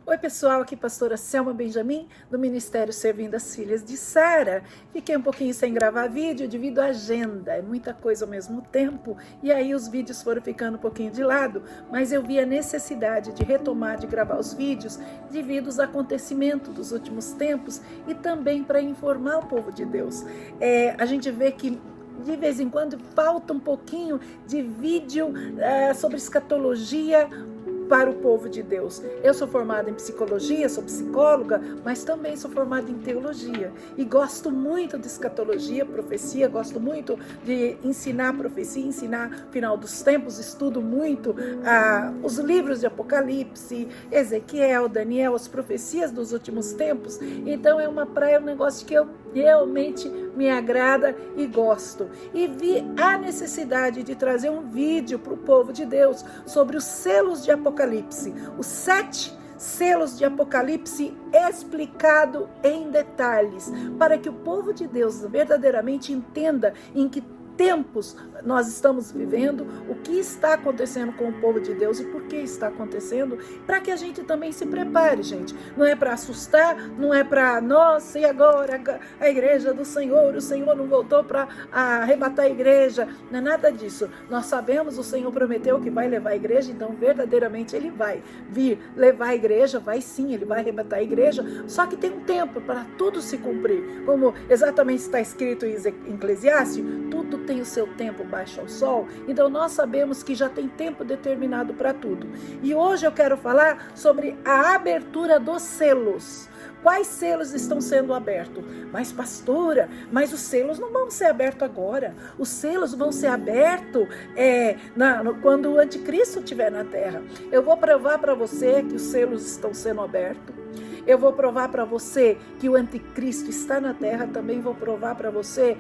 Oi pessoal, aqui pastora Selma Benjamin, do Ministério Servindo as Filhas de Sara. Fiquei um pouquinho sem gravar vídeo devido à agenda, é muita coisa ao mesmo tempo, e aí os vídeos foram ficando um pouquinho de lado, mas eu vi a necessidade de retomar, de gravar os vídeos devido aos acontecimentos dos últimos tempos e também para informar o povo de Deus. A gente vê que de vez em quando falta um pouquinho de vídeo sobre escatologia para o povo de Deus. Eu sou formada em psicologia, sou psicóloga, mas também sou formada em teologia e gosto muito de escatologia, profecia, gosto muito de ensinar profecia, ensinar final dos tempos, estudo muito os livros de Apocalipse, Ezequiel, Daniel, as profecias dos últimos tempos. Então é um negócio que eu realmente me agrada e gosto. E vi a necessidade de trazer um vídeo para o povo de Deus sobre os selos de Apocalipse, os 7 selos de Apocalipse explicado em detalhes, para que o povo de Deus verdadeiramente entenda em que tempos nós estamos vivendo, o que está acontecendo com o povo de Deus e por que está acontecendo, para que a gente também se prepare, gente. Não é para assustar, não é para, nossa, e agora a igreja do Senhor, o Senhor não voltou para arrebatar a igreja, não é nada disso. Nós sabemos, o Senhor prometeu que vai levar a igreja, então verdadeiramente Ele vai vir levar a igreja, vai sim, Ele vai arrebatar a igreja, só que tem um tempo para tudo se cumprir, como exatamente está escrito em Eclesiastes, tudo tem o seu tempo baixo ao sol, então nós sabemos que já tem tempo determinado para tudo. E hoje eu quero falar sobre a abertura dos selos. Quais selos estão sendo abertos? Mas pastora, mas os selos não vão ser abertos agora. Os selos vão ser abertos quando o anticristo estiver na terra. Eu vou provar para você que os selos estão sendo abertos. Eu vou provar para você que o anticristo está na terra, também vou provar para você,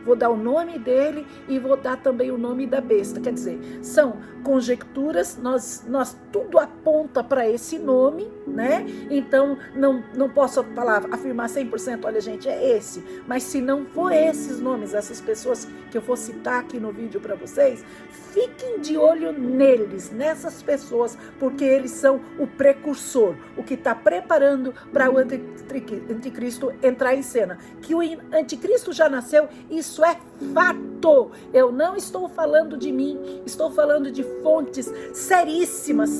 vou dar o nome dele e vou dar também o nome da besta. Quer dizer, são conjecturas, nós tudo aponta para esse nome, né? Então, não posso afirmar 100%, olha gente, é esse. Mas se não for esses nomes, essas pessoas que eu vou citar aqui no vídeo para vocês, fiquem de olho neles, nessas pessoas, porque eles são o precursor, o que está preparando para o anticristo entrar em cena. Que o anticristo já nasceu, isso é fato. Eu não estou falando de mim, estou falando de fontes seríssimas,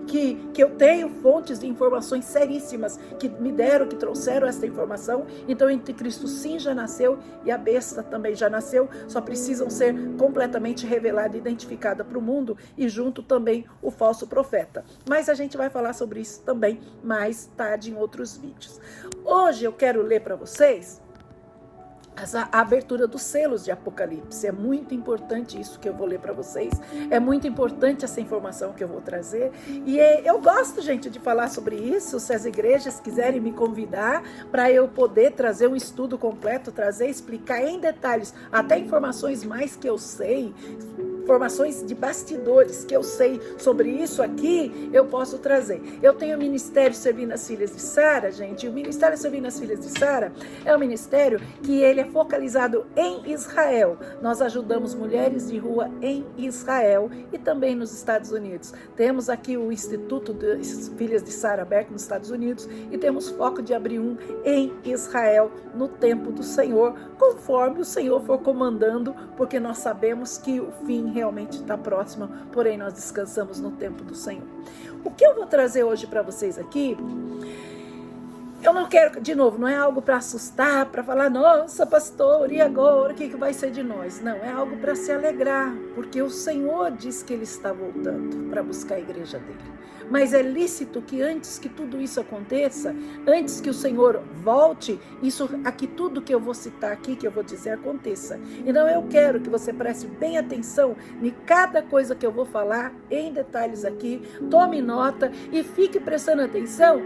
que eu tenho fontes de informações seríssimas, que me deram, que trouxeram essa informação. Então o anticristo sim já nasceu e a besta também já nasceu, só precisam ser completamente revelada, identificada para o mundo e junto também o falso profeta. Mas a gente vai falar sobre isso também mais tarde em outros vídeos. Hoje eu quero ler para vocês a abertura dos selos de Apocalipse. É muito importante isso que eu vou ler para vocês. É muito importante essa informação que eu vou trazer. E eu gosto, gente, de falar sobre isso. Se as igrejas quiserem me convidar para eu poder trazer um estudo completo, explicar em detalhes, até informações mais que eu sei, informações de bastidores que eu sei sobre isso aqui, eu posso trazer. Eu tenho o Ministério Servindo as Filhas de Sara, gente. O Ministério Servindo as Filhas de Sara é um ministério que ele é focalizado em Israel. Nós ajudamos mulheres de rua em Israel e também nos Estados Unidos. Temos aqui o Instituto das Filhas de Sara aberto nos Estados Unidos e temos foco de abrir um em Israel no tempo do Senhor, conforme o Senhor for comandando, porque nós sabemos que o fim realmente está próximo, porém nós descansamos no tempo do Senhor. O que eu vou trazer hoje para vocês aqui, eu não quero, de novo, não é algo para assustar, para falar, nossa pastor, e agora, o que vai ser de nós? Não, é algo para se alegrar, porque o Senhor diz que Ele está voltando para buscar a igreja dele. Mas é lícito que antes que tudo isso aconteça, antes que o Senhor volte, tudo que eu vou citar aqui, que eu vou dizer, aconteça. Então eu quero que você preste bem atenção em cada coisa que eu vou falar em detalhes aqui, tome nota e fique prestando atenção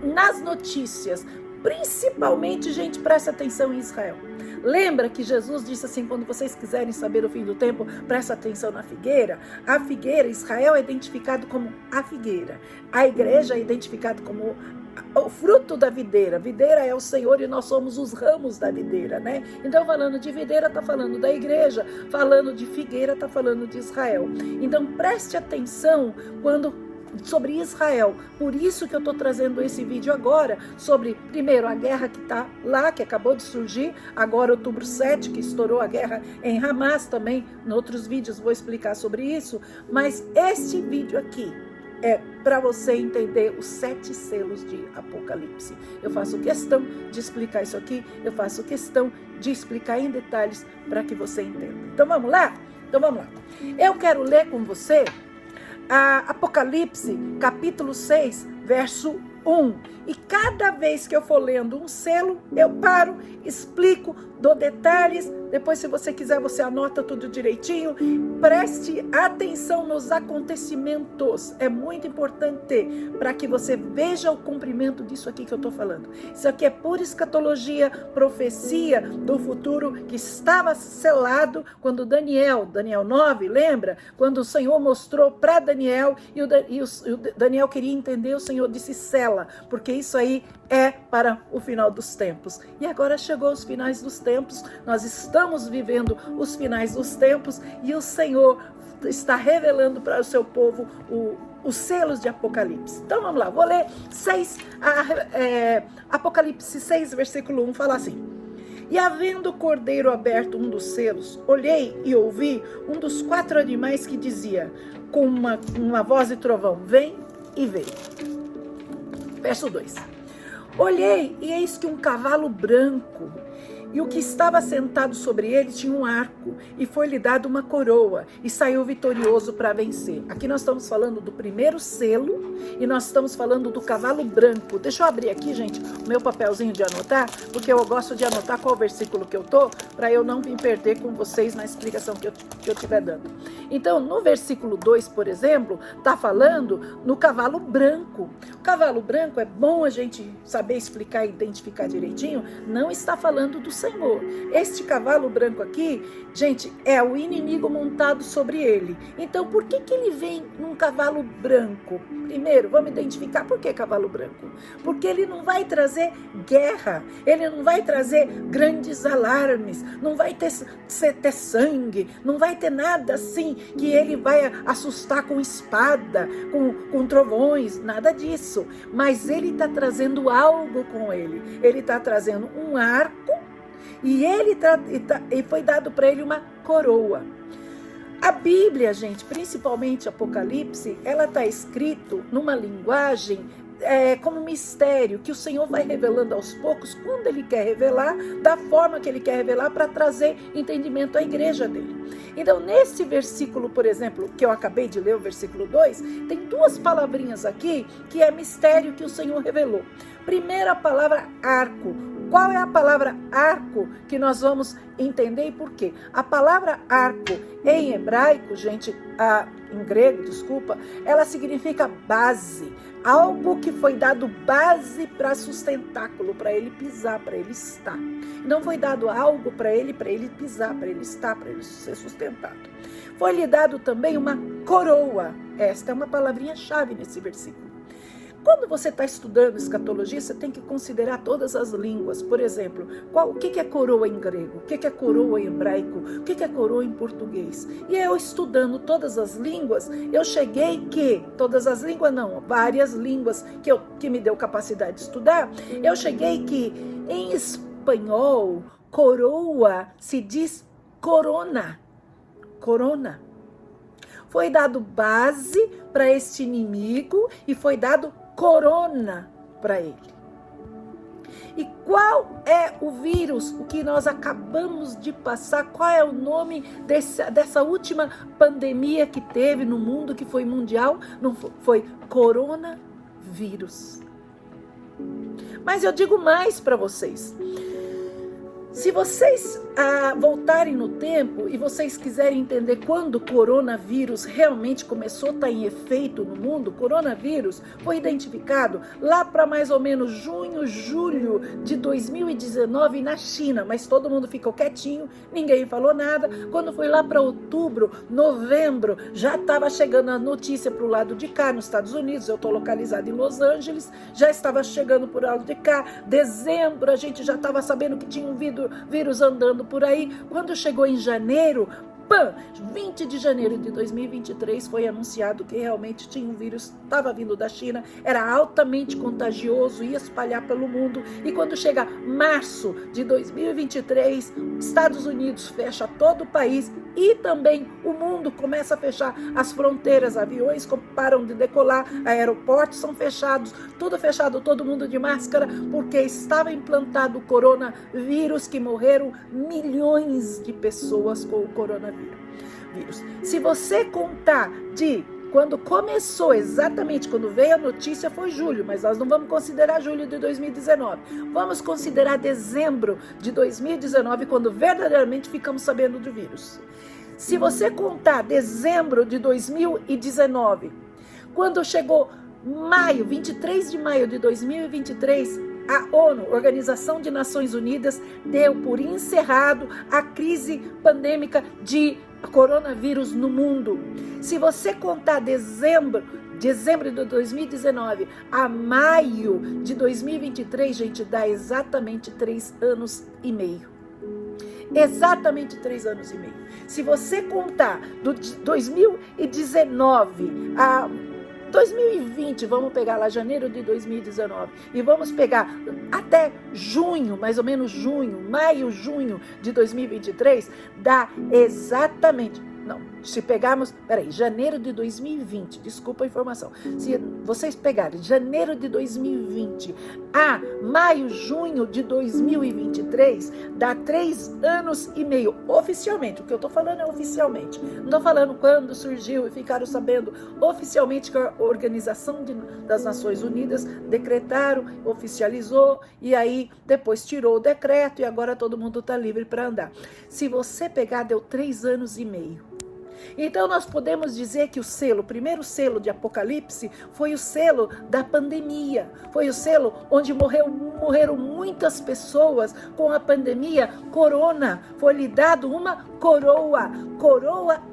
nas notícias. Principalmente, gente, presta atenção em Israel. Lembra que Jesus disse assim, quando vocês quiserem saber o fim do tempo, presta atenção na figueira. A figueira, Israel é identificado como a figueira. A igreja é identificada como o fruto da videira. Videira é o Senhor e nós somos os ramos da videira, né? Então, falando de videira, está falando da igreja. Falando de figueira, está falando de Israel. Então, preste atenção quando sobre Israel. Por isso que eu estou trazendo esse vídeo agora, sobre, primeiro, a guerra que está lá, que acabou de surgir, agora outubro 7, que estourou a guerra em Hamas também. Em outros vídeos vou explicar sobre isso, mas este vídeo aqui é para você entender os 7 selos de Apocalipse. Eu faço questão de explicar isso aqui, eu faço questão de explicar em detalhes para que você entenda. Então vamos lá? Eu quero ler com você Apocalipse, capítulo 6, verso 1. E cada vez que eu for lendo um selo, eu paro, explico, dou detalhes. Depois, se você quiser, você anota tudo direitinho. Preste atenção nos acontecimentos. É muito importante para que você veja o cumprimento disso aqui que eu estou falando. Isso aqui é pura escatologia, profecia do futuro que estava selado quando Daniel 9, lembra? Quando o Senhor mostrou para Daniel e o Daniel queria entender, o Senhor disse sela, porque isso aí é para o final dos tempos. E agora chegou os finais dos tempos, nós estamos vivendo os finais dos tempos e o Senhor está revelando para o seu povo os selos de Apocalipse. Então vamos lá, vou ler Apocalipse 6, versículo 1, fala assim: E havendo o cordeiro aberto um dos selos, olhei e ouvi um dos 4 animais que dizia, com uma voz de trovão, vem, e veio. Verso 2. Olhei e eis que um cavalo branco, e o que estava sentado sobre ele tinha um arco, e foi-lhe dado uma coroa, e saiu vitorioso para vencer. Aqui nós estamos falando do primeiro selo, e nós estamos falando do cavalo branco. Deixa eu abrir aqui, gente, o meu papelzinho de anotar, porque eu gosto de anotar qual versículo que eu tô, para eu não me perder com vocês na explicação que eu estiver dando. Então, no versículo 2, por exemplo, está falando no cavalo branco. O cavalo branco, é bom a gente saber explicar e identificar direitinho, não está falando do Senhor. Este cavalo branco aqui, gente, é o inimigo montado sobre ele. Então, por que ele vem num cavalo branco? Primeiro, vamos identificar por que cavalo branco. Porque ele não vai trazer guerra, ele não vai trazer grandes alarmes, não vai ter sangue, não vai ter nada assim que ele vai assustar com espada, com trovões, nada disso. Mas ele está trazendo algo com ele. Ele está trazendo um arco, e foi dado para ele uma coroa. A Bíblia, gente, principalmente Apocalipse, ela está escrito numa linguagem como mistério, que o Senhor vai revelando aos poucos, quando Ele quer revelar, da forma que Ele quer revelar, para trazer entendimento à igreja dele. Então, nesse versículo, por exemplo, que eu acabei de ler, o versículo 2, tem 2 palavrinhas aqui, que é mistério que o Senhor revelou. Primeira palavra, arco. Qual é a palavra arco que nós vamos entender e por quê? A palavra arco em hebraico, gente, em grego, desculpa, ela significa base. Algo que foi dado base para sustentáculo, para ele pisar, para ele estar. Não foi dado algo para ele pisar, para ele estar, para ele ser sustentado. Foi-lhe dado também uma coroa. Esta é uma palavrinha-chave nesse versículo. Quando você está estudando escatologia, você tem que considerar todas as línguas. Por exemplo, o que é coroa em grego? O que é coroa em hebraico? O que é coroa em português? E eu estudando todas as línguas, eu cheguei que, todas as línguas não, várias línguas que me deu capacidade de estudar, eu cheguei que em espanhol, coroa se diz corona. Corona. Foi dado base para este inimigo e foi dado corona para ele. E qual é o vírus, o que nós acabamos de passar? Qual é o nome dessa última pandemia que teve no mundo, que foi mundial? Não foi coronavírus. Mas eu digo mais para vocês. Se vocês voltarem no tempo e vocês quiserem entender quando o coronavírus realmente começou a estar em efeito no mundo, coronavírus foi identificado lá para mais ou menos junho, julho de 2019 na China, mas todo mundo ficou quietinho, ninguém falou nada. Quando foi lá para outubro, novembro, já estava chegando a notícia para o lado de cá, nos Estados Unidos, eu estou localizado em Los Angeles, já estava chegando para o lado de cá. Dezembro, a gente já estava sabendo que tinha um vírus andando por aí. Quando chegou em janeiro, pã, 20 de janeiro de 2023 foi anunciado que realmente tinha um vírus, estava vindo da China, era altamente contagioso, ia espalhar pelo mundo. E quando chega março de 2023, Estados Unidos fecha todo o país e também o mundo começa a fechar as fronteiras, aviões param de decolar, aeroportos são fechados, tudo fechado, todo mundo de máscara, porque estava implantado o coronavírus, que morreram milhões de pessoas com o coronavírus. Se você contar de quando começou, exatamente quando veio a notícia, foi julho, mas nós não vamos considerar julho de 2019. Vamos considerar dezembro de 2019, quando verdadeiramente ficamos sabendo do vírus. Se você contar dezembro de 2019, quando chegou maio, 23 de maio de 2023, a ONU, Organização de Nações Unidas, deu por encerrado a crise pandêmica de coronavírus no mundo. Se você contar dezembro de 2019 a maio de 2023, gente, dá exatamente 3 anos e meio. Exatamente 3 anos e meio. Se você contar do 2019 a 2020, vamos pegar lá janeiro de 2019 e vamos pegar até junho, mais ou menos maio, junho de 2023, dá exatamente, não, se pegarmos, janeiro de 2020, desculpa a informação, se vocês pegarem janeiro de 2020 a maio, junho de 2023, dá 3 anos e meio, oficialmente, o que eu tô falando é oficialmente, não tô falando quando surgiu e ficaram sabendo, oficialmente que a Organização das Nações Unidas decretaram, oficializou, e aí depois tirou o decreto e agora todo mundo tá livre para andar. Se você pegar, deu 3 anos e meio. Então nós podemos dizer que o primeiro selo de Apocalipse foi o selo da pandemia, foi o selo onde morreram muitas pessoas com a pandemia. Corona, foi lhe dado uma coroa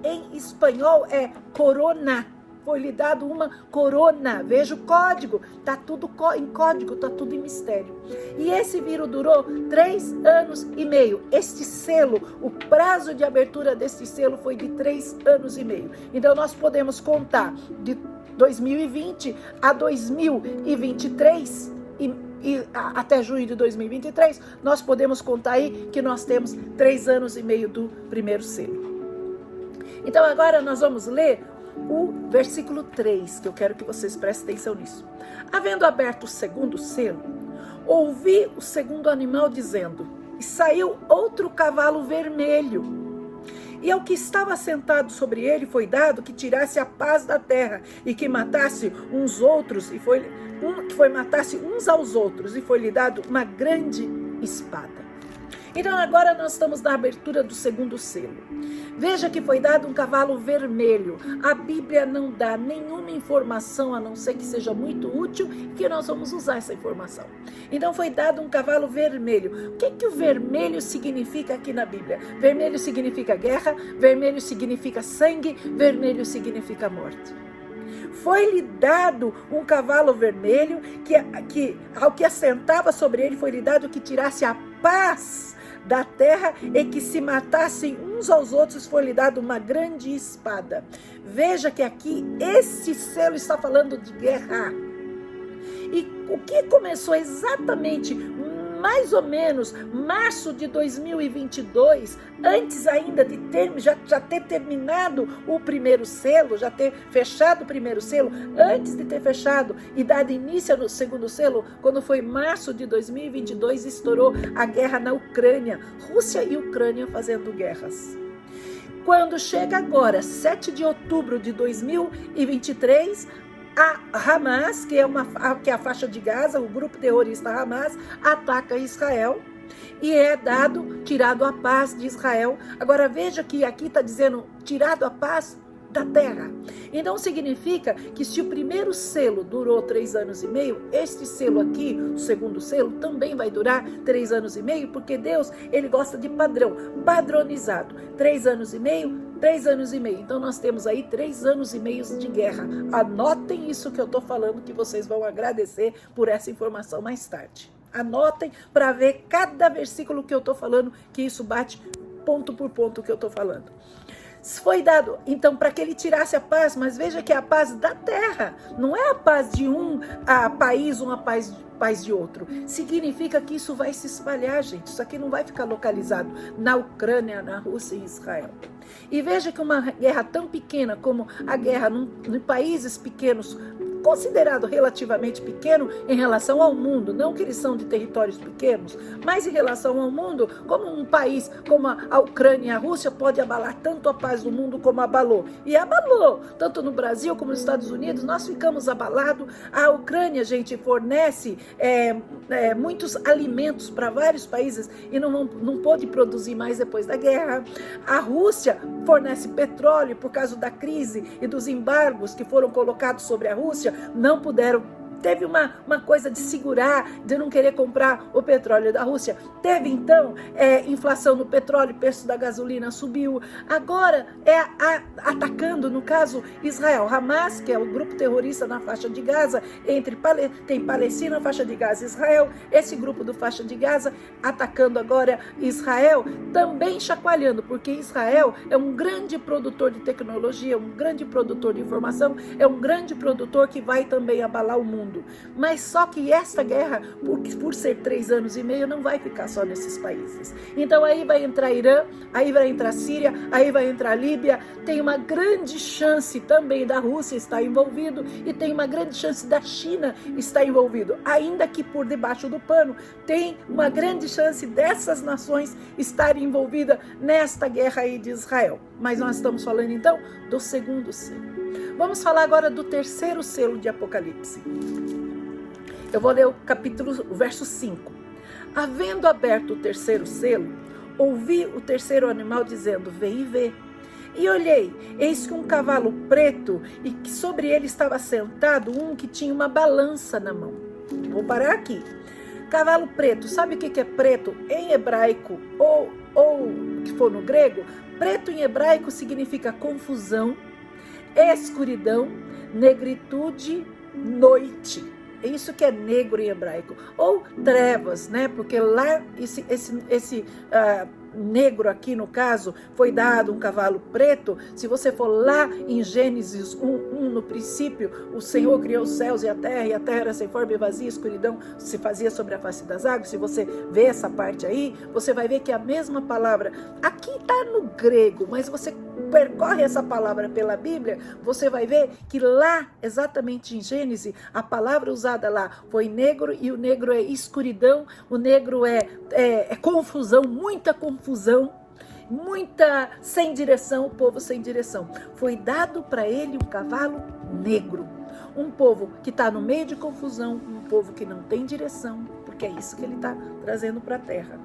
em espanhol é corona. Foi lhe dado uma corona, veja o código, está tudo em código, está tudo em mistério. E esse vírus durou 3 anos e meio. Este selo, o prazo de abertura deste selo foi de 3 anos e meio. Então nós podemos contar de 2020 a 2023 e até junho de 2023, nós podemos contar aí que nós temos 3 anos e meio do primeiro selo. Então agora nós vamos ler o versículo 3, que eu quero que vocês prestem atenção nisso. Havendo aberto o segundo selo, ouvi o segundo animal dizendo, e saiu outro cavalo vermelho, e ao que estava sentado sobre ele foi dado que tirasse a paz da terra, e que matasse uns outros, matasse uns aos outros, e foi-lhe dado uma grande espada. Então agora nós estamos na abertura do segundo selo. Veja que foi dado um cavalo vermelho. A Bíblia não dá nenhuma informação, a não ser que seja muito útil e que nós vamos usar essa informação. Então foi dado um cavalo vermelho. O que o vermelho significa aqui na Bíblia? Vermelho significa guerra, vermelho significa sangue, vermelho significa morte. Foi-lhe dado um cavalo vermelho, que ao que assentava sobre ele foi-lhe dado que tirasse a paz da terra e que se matassem uns aos outros, foi-lhe dado uma grande espada. Veja que aqui esse selo está falando de guerra. E o que começou exatamente mais ou menos março de 2022, antes ainda de já ter terminado o primeiro selo, já ter fechado o primeiro selo, antes de ter fechado e dado início no segundo selo, quando foi março de 2022, estourou a guerra na Ucrânia, Rússia e Ucrânia fazendo guerras. Quando chega agora, 7 de outubro de 2023, a Hamas, que é a faixa de Gaza, o grupo terrorista Hamas, ataca Israel e é tirado a paz de Israel. Agora veja que aqui está dizendo tirado a paz da terra. Então significa que se o primeiro selo durou 3 anos e meio, este selo aqui, o segundo selo, também vai durar 3 anos e meio, porque Deus, ele gosta de padrão, padronizado. 3 anos e meio, 3 anos e meio. Então nós temos aí 3 anos e meio de guerra. Anotem isso que eu estou falando, que vocês vão agradecer por essa informação mais tarde. Anotem para ver cada versículo que eu estou falando, que isso bate ponto por ponto que eu estou falando. Foi dado, então, para que ele tirasse a paz, mas veja que é a paz da terra, não é a paz de um país, uma paz de outro. Significa que isso vai se espalhar, gente. Isso aqui não vai ficar localizado na Ucrânia, na Rússia e Israel. E veja que uma guerra tão pequena como a guerra em países pequenos, considerado relativamente pequeno em relação ao mundo, não que eles são de territórios pequenos, mas em relação ao mundo, como um país como a Ucrânia e a Rússia pode abalar tanto a paz do mundo como abalou. E abalou, tanto no Brasil como nos Estados Unidos, nós ficamos abalados. A Ucrânia, gente, fornece muitos alimentos para vários países e não pôde produzir mais depois da guerra. A Rússia fornece petróleo por causa da crise e dos embargos que foram colocados sobre a Rússia, não puderam. Teve uma coisa de segurar, de não querer comprar o petróleo da Rússia. Teve, então, inflação no petróleo, o preço da gasolina subiu. Agora atacando, no caso, Israel. Hamas, que é o grupo terrorista na faixa de Gaza, tem Palestina, faixa de Gaza e Israel. Esse grupo do faixa de Gaza atacando agora Israel, também chacoalhando, porque Israel é um grande produtor de tecnologia, um grande produtor de informação, é um grande produtor que vai também abalar o mundo. Mas só que esta guerra, por ser 3 anos e meio, não vai ficar só nesses países. Então aí vai entrar Irã, aí vai entrar Síria, aí vai entrar Líbia. Tem uma grande chance também da Rússia estar envolvido e tem uma grande chance da China estar envolvido. Ainda que por debaixo do pano, tem uma grande chance dessas nações estarem envolvidas nesta guerra aí de Israel. Mas nós estamos falando então do segundo selo. Vamos falar agora do terceiro selo de Apocalipse. Eu vou ler o verso 5. Havendo aberto o terceiro selo, ouvi o terceiro animal dizendo: vem e vê. E olhei, eis que um cavalo preto, e que sobre ele estava sentado um que tinha uma balança na mão. Vou parar aqui. Cavalo preto, sabe o que é preto em hebraico ou que for no grego? Preto em hebraico significa confusão, escuridão, negritude, noite. É isso que é negro em hebraico. Ou trevas, né? Porque lá esse negro aqui, no caso, foi dado um cavalo preto. Se você for lá em Gênesis 1, no princípio, o Senhor criou os céus e a terra era sem forma e vazia, escuridão se fazia sobre a face das águas. Se você vê essa parte aí, você vai ver que é a mesma palavra. Aqui está no grego, mas você percorre essa palavra pela Bíblia, você vai ver que lá, exatamente em Gênesis, a palavra usada lá foi negro, e o negro é escuridão, o negro é confusão, muita sem direção, o povo sem direção. Foi dado para ele um cavalo negro, um povo que está no meio de confusão, um povo que não tem direção, porque é isso que ele está trazendo para a terra.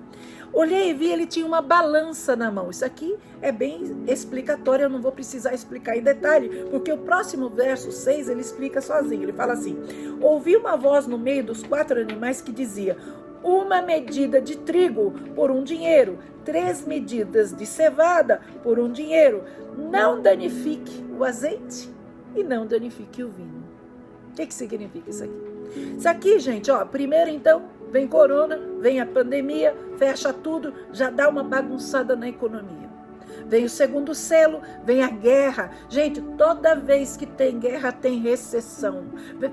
Olhei e vi, ele tinha uma balança na mão. Isso aqui é bem explicatório, eu não vou precisar explicar em detalhe, porque o próximo verso 6 ele explica sozinho. Ele fala assim: ouvi uma voz no meio dos 4 animais que dizia: uma medida de trigo por 1 dinheiro, 3 medidas de cevada por 1 dinheiro. Não danifique o azeite e não danifique o vinho. O que significa isso aqui? Isso aqui, gente, primeiro então, vem corona, vem a pandemia, fecha tudo, já dá uma bagunçada na economia. Vem o segundo selo, vem a guerra. Gente, toda vez que tem guerra, tem recessão.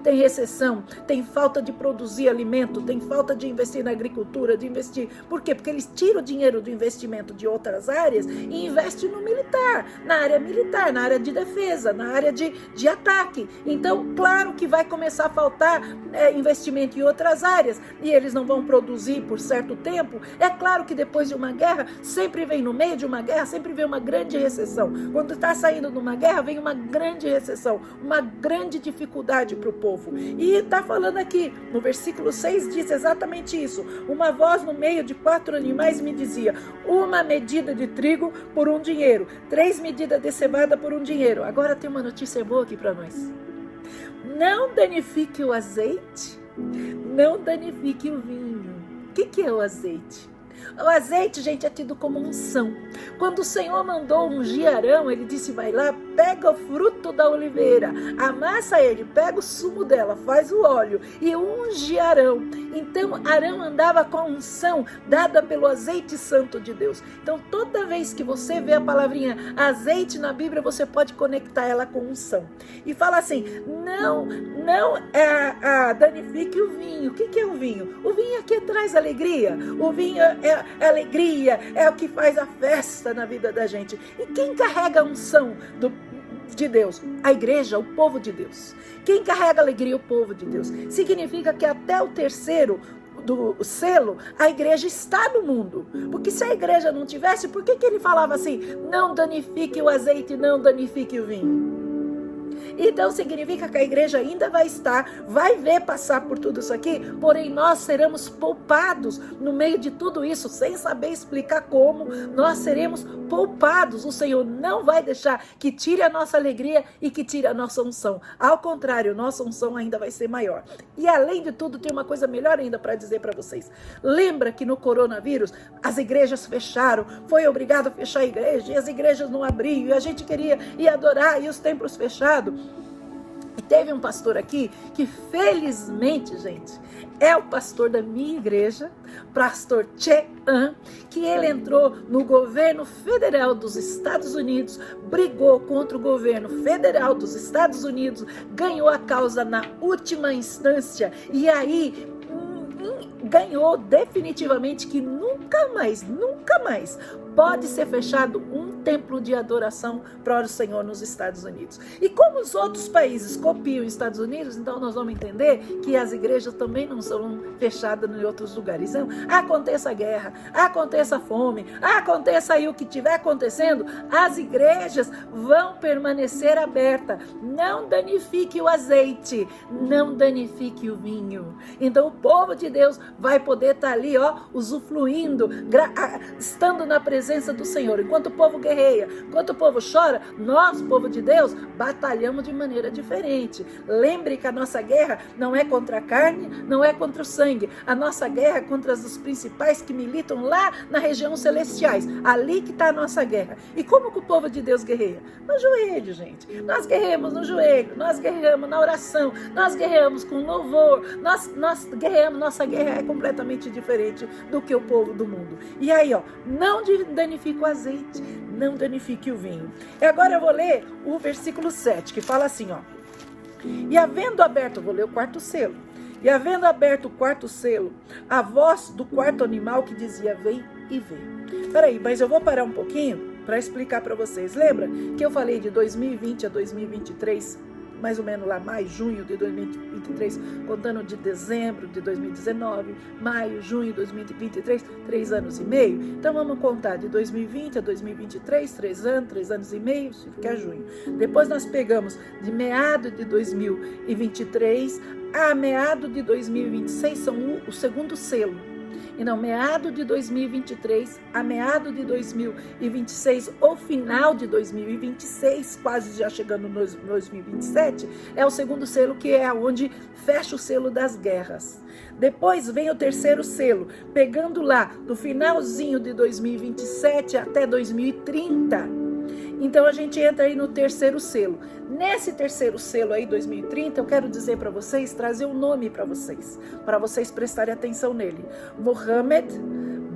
Tem recessão, tem falta de produzir alimento, tem falta de investir na agricultura, de investir. Por quê? Porque eles tiram o dinheiro do investimento de outras áreas e investem no militar, na área de defesa, na área de ataque. Então, claro que vai começar a faltar investimento em outras áreas e eles não vão produzir por certo tempo. É claro que depois de uma guerra, sempre vem no meio de uma guerra, sempre vem uma grande recessão. Quando está saindo de uma guerra, vem uma grande recessão, uma grande dificuldade para o povo. E está falando aqui, no versículo 6 diz exatamente isso. Uma voz no meio de 4 animais me dizia: uma medida de trigo por 1 dinheiro, 3 medidas de cevada por 1 dinheiro. Agora tem uma notícia boa aqui para nós. Não danifique o azeite, não danifique o vinho. O que é o azeite? O azeite, gente, é tido como unção. Quando o Senhor mandou ungir Arão, ele disse: vai lá, pega o fruto da oliveira, amassa ele, pega o sumo dela, faz o óleo e unge Arão. Então Arão andava com a unção dada pelo azeite santo de Deus. Então toda vez que você vê a palavrinha azeite na Bíblia, você pode conectar ela com unção. E fala assim, não danifique o vinho. O que é o vinho? O vinho aqui traz alegria. O vinho é alegria, é o que faz a festa na vida da gente. E quem carrega a unção de Deus? A igreja, o povo de Deus. Quem carrega a alegria? O povo de Deus. Significa que até o terceiro do selo, a igreja está no mundo. Porque se a igreja não tivesse, por que ele falava assim, não danifique o azeite, não danifique o vinho? Então significa que a igreja ainda vai estar, vai ver passar por tudo isso aqui, porém nós seremos poupados no meio de tudo isso, sem saber explicar como, nós seremos poupados. O Senhor não vai deixar que tire a nossa alegria e que tire a nossa unção. Ao contrário, nossa unção ainda vai ser maior. E além de tudo, tem uma coisa melhor ainda para dizer para vocês. Lembra que no coronavírus, as igrejas fecharam, foi obrigado a fechar a igreja, e as igrejas não abriam, e a gente queria ir adorar, e os templos fechados. E teve um pastor aqui que felizmente, gente, é o pastor da minha igreja, pastor Che An, que ele entrou no governo federal dos Estados Unidos, brigou contra o governo federal dos Estados Unidos, ganhou a causa na última instância e aí ganhou definitivamente que nunca mais pode ser fechado um templo de adoração para o Senhor nos Estados Unidos. E como os outros países copiam os Estados Unidos, então nós vamos entender que as igrejas também não são fechadas em outros lugares. Então, aconteça guerra, aconteça fome, aconteça aí o que estiver acontecendo, as igrejas vão permanecer abertas. Não danifique o azeite, não danifique o vinho. Então o povo de Deus vai poder estar ali, usufruindo, estando na presença do Senhor. Enquanto o povo guerreia, enquanto o povo chora, nós, povo de Deus, batalhamos de maneira diferente. Lembre que a nossa guerra não é contra a carne, não é contra o sangue. A nossa guerra é contra os principais que militam lá na região celestiais. Ali que está a nossa guerra. E como que o povo de Deus guerreia? No joelho, gente. Nós guerreamos no joelho, nós guerreamos na oração, nós guerreamos com louvor, nós guerreamos, nossa guerra é completamente diferente do que o povo do mundo. E aí, não danifique o azeite, não danifique o vinho. E agora eu vou ler o versículo 7, que fala assim, e havendo aberto, vou ler o quarto selo, e havendo aberto o quarto selo, a voz do quarto animal que dizia, vem e vê. Peraí, mas eu vou parar um pouquinho para explicar para vocês. Lembra que eu falei de 2020 a 2023, mais ou menos lá, maio, junho de 2023, contando de dezembro de 2019, maio, junho de 2023, 3 anos e meio. Então vamos contar de 2020 a 2023, 3 anos e meio, fica junho. Depois nós pegamos de meado de 2023 a meado de 2026, são o segundo selo. E não, meado de 2023 a meado de 2026, ou final de 2026, quase já chegando no 2027, é o segundo selo, que é onde fecha o selo das guerras. Depois vem o terceiro selo, pegando lá do finalzinho de 2027 até 2030. Então a gente entra aí no terceiro selo. Nesse terceiro selo aí, 2030, eu quero dizer para vocês, trazer um nome para vocês prestarem atenção nele. Mohammed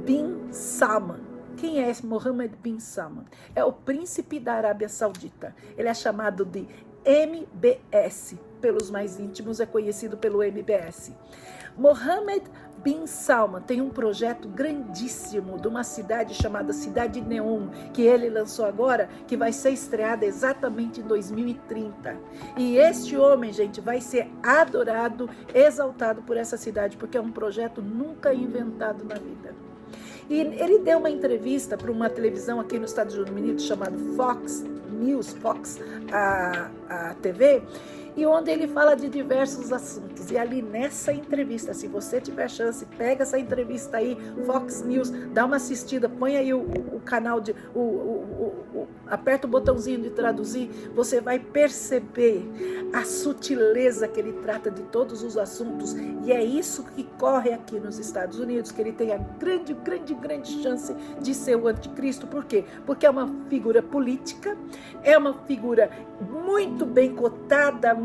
bin Salman. Quem é esse Mohammed bin Salman? É o príncipe da Arábia Saudita. Ele é chamado de MBS, pelos mais íntimos é conhecido pelo MBS. Mohammed bin Salman tem um projeto grandíssimo de uma cidade chamada Cidade Neon, que ele lançou agora, que vai ser estreada exatamente em 2030. E este homem, gente, vai ser adorado, exaltado por essa cidade, porque é um projeto nunca inventado na vida. E ele deu uma entrevista para uma televisão aqui nos Estados Unidos chamada Fox News, a TV, e onde ele fala de diversos assuntos. E ali nessa entrevista, se você tiver chance, pega essa entrevista aí, Fox News, dá uma assistida, põe aí o canal, aperta o botãozinho de traduzir, você vai perceber a sutileza que ele trata de todos os assuntos. E é isso que corre aqui nos Estados Unidos, que ele tem a grande chance de ser o anticristo. Por quê? Porque é uma figura política, é uma figura muito bem cotada,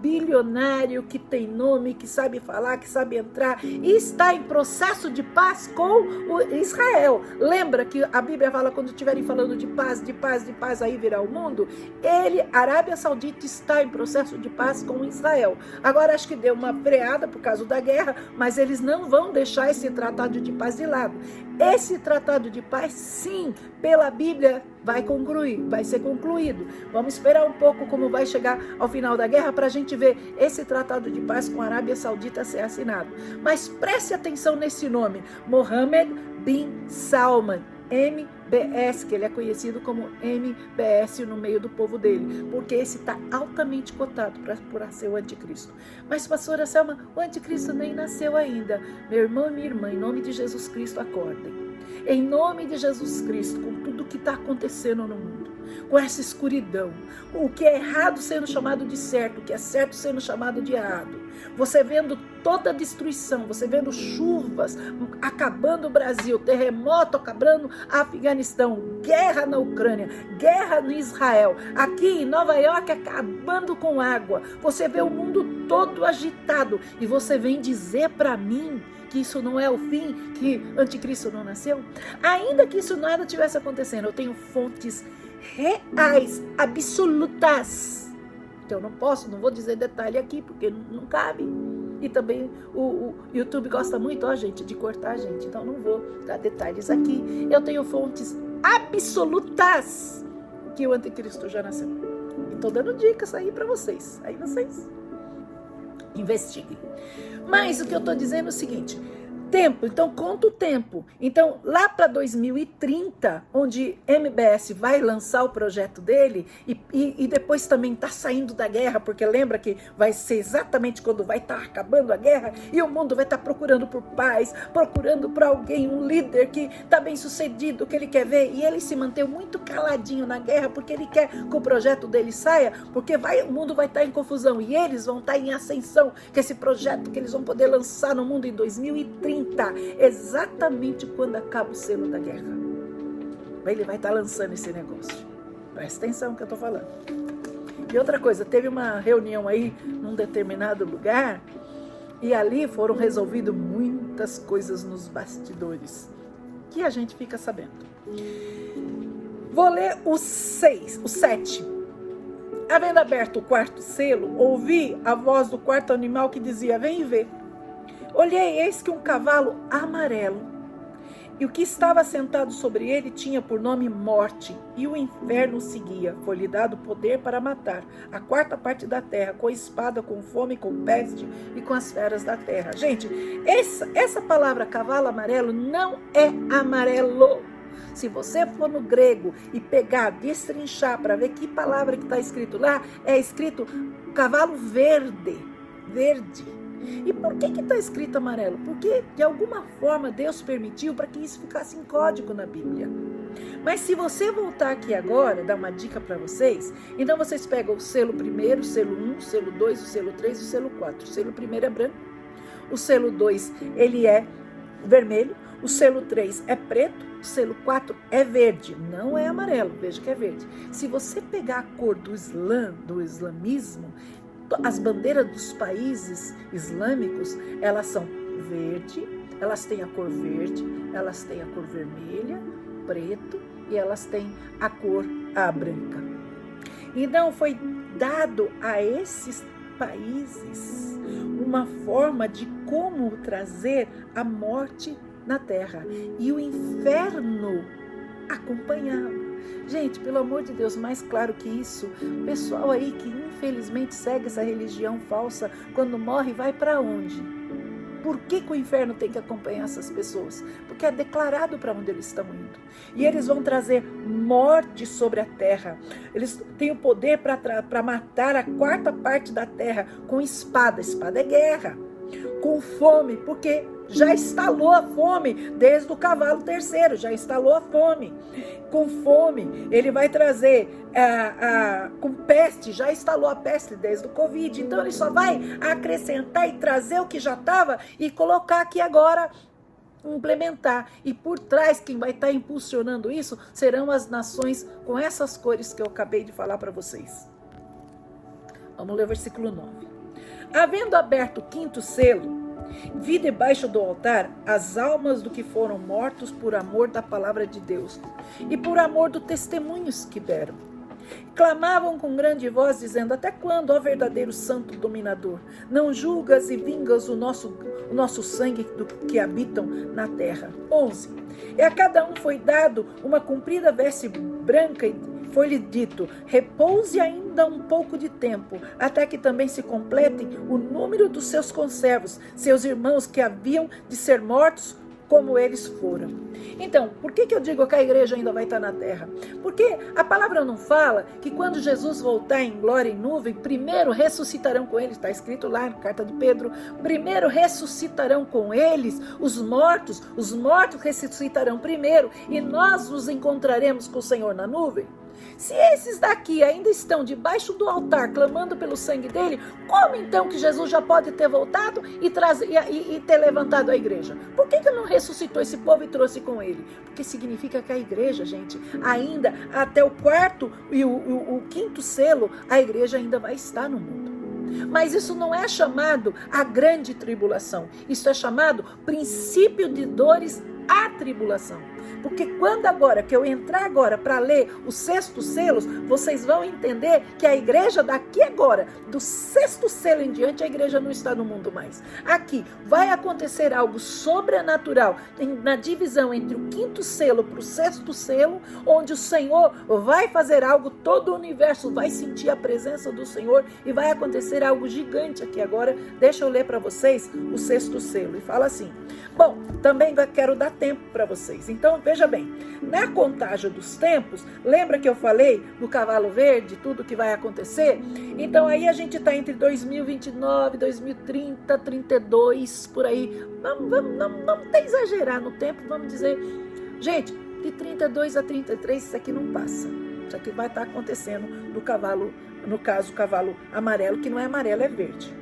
bilionário, que tem nome, que sabe falar, que sabe entrar, e está em processo de paz com o Israel. Lembra que a Bíblia fala, quando estiverem falando de paz, aí virá o mundo? A Arábia Saudita está em processo de paz com Israel. Agora acho que deu uma freada por causa da guerra, mas eles não vão deixar esse tratado de paz de lado. Esse tratado de paz, sim, pela Bíblia, vai ser concluído. Vamos esperar um pouco como vai chegar ao final da guerra para a gente ver esse tratado de paz com a Arábia Saudita ser assinado. Mas preste atenção nesse nome, Mohammed bin Salman, MBS, que ele é conhecido como MBS no meio do povo dele, porque esse está altamente cotado para ser o anticristo. Mas, pastora Selma, o anticristo nem nasceu ainda. Meu irmão e minha irmã, em nome de Jesus Cristo, acordem. Em nome de Jesus Cristo, com tudo que está acontecendo no mundo, com essa escuridão, o que é errado sendo chamado de certo, o que é certo sendo chamado de errado, você vendo toda a destruição, você vendo chuvas acabando o Brasil, terremoto acabando Afeganistão, guerra na Ucrânia, guerra no Israel, aqui em Nova York acabando com água, você vê o mundo todo agitado e você vem dizer para mim que isso não é o fim, que anticristo não nasceu? Ainda que isso nada estivesse acontecendo, eu tenho fontes reais, absolutas. Então não vou dizer detalhe aqui, porque não cabe. E também o YouTube gosta muito, gente, de cortar a gente. Então não vou dar detalhes aqui. Eu tenho fontes absolutas que o anticristo já nasceu. E estou dando dicas aí para vocês. Aí vocês investiguem. Mas o que eu estou dizendo é o seguinte: tempo, então conta o tempo. Então, lá para 2030, onde MBS vai lançar o projeto dele, e depois também está saindo da guerra, porque lembra que vai ser exatamente quando vai estar acabando a guerra, e o mundo vai estar procurando por paz, procurando por alguém, um líder que está bem sucedido, que ele quer ver, e ele se manteve muito caladinho na guerra, porque ele quer que o projeto dele saia, porque o mundo vai estar em confusão, e eles vão estar em ascensão, que esse projeto que eles vão poder lançar no mundo em 2030, exatamente quando acaba o selo da guerra. Ele vai estar lançando esse negócio. Presta atenção no que eu estou falando. E outra coisa, teve uma reunião aí num determinado lugar e ali foram resolvidas muitas coisas nos bastidores que a gente fica sabendo. Vou ler o 7. Havendo aberto o quarto selo, ouvi a voz do quarto animal que dizia: vem ver. Olhei, eis que um cavalo amarelo, e o que estava sentado sobre ele tinha por nome Morte, e o inferno seguia. Foi-lhe dado poder para matar a quarta parte da terra, com espada, com fome, com peste e com as feras da terra. Gente, essa palavra cavalo amarelo não é amarelo. Se você for no grego e pegar, destrinchar para ver que palavra que está escrito lá, é escrito cavalo verde. E por que está escrito amarelo? Porque de alguma forma Deus permitiu para que isso ficasse em código na Bíblia. Mas se você voltar aqui agora, dar uma dica para vocês, então vocês pegam o selo primeiro, o selo 1, o selo 2, o selo 3 e o selo 4. O selo primeiro é branco, o selo 2 ele é vermelho, o selo 3 é preto, o selo 4 é verde, não é amarelo, veja que é verde. Se você pegar a cor do islamismo, as bandeiras dos países islâmicos, elas são verde, elas têm a cor verde, elas têm a cor vermelha, preto e elas têm a cor branca. Então foi dado a esses países uma forma de como trazer a morte na terra e o inferno acompanhava. Gente, pelo amor de Deus, mais claro que isso, pessoal aí que infelizmente segue essa religião falsa, quando morre vai para onde? por que o inferno tem que acompanhar essas pessoas? Porque é declarado para onde eles estão indo. E eles vão trazer morte sobre a terra. Eles têm o poder para matar a quarta parte da terra com espada. Espada é guerra. Com fome, porque já instalou a fome desde o cavalo terceiro, já instalou a fome. Com fome, ele vai trazer com peste, já instalou a peste desde o Covid. Então ele só vai acrescentar e trazer o que já estava e colocar aqui agora, implementar. E por trás, quem vai estar impulsionando isso serão as nações com essas cores que eu acabei de falar para vocês. Vamos ler o versículo 9. Havendo aberto o quinto selo, vi debaixo do altar as almas do que foram mortos por amor da palavra de Deus e por amor do testemunhos que deram. Clamavam com grande voz, dizendo: até quando, ó verdadeiro santo dominador, não julgas e vingas o nosso sangue do que habitam na terra? 11. E a cada um foi dado uma comprida veste branca e foi-lhe dito: repouse ainda um pouco de tempo, até que também se complete o número dos seus conservos, seus irmãos que haviam de ser mortos como eles foram. Então, por que eu digo que a igreja ainda vai estar na terra? Porque a palavra não fala que quando Jesus voltar em glória em nuvem, primeiro ressuscitarão com ele, está escrito lá na carta de Pedro, primeiro ressuscitarão com eles os mortos ressuscitarão primeiro e nós nos encontraremos com o Senhor na nuvem? Se esses daqui ainda estão debaixo do altar, clamando pelo sangue dele, como então que Jesus já pode ter voltado e ter levantado a igreja? Por que não ressuscitou esse povo e trouxe com ele? Porque significa que a igreja, gente, ainda até o quarto e o quinto selo, a igreja ainda vai estar no mundo. Mas isso não é chamado a grande tribulação. Isso é chamado princípio de dores à tribulação. Porque quando agora, que eu entrar agora para ler os sextos selos, vocês vão entender que a igreja daqui agora, do sexto selo em diante, a igreja não está no mundo mais. Aqui vai acontecer algo sobrenatural na divisão entre o quinto selo para o sexto selo, onde o Senhor vai fazer algo, todo o universo vai sentir a presença do Senhor e vai acontecer algo gigante aqui agora. Deixa eu ler para vocês o sexto selo. E fala assim: bom, também quero dar tempo para vocês. Então, veja bem, na contagem dos tempos, lembra que eu falei do cavalo verde, tudo que vai acontecer? Então, aí a gente está entre 2029, 2030, 32, por aí. Vamos até exagerar no tempo, vamos dizer, gente, de 32 a 33, isso aqui não passa. Isso aqui vai estar acontecendo do cavalo, no caso, o cavalo amarelo, que não é amarelo, é verde.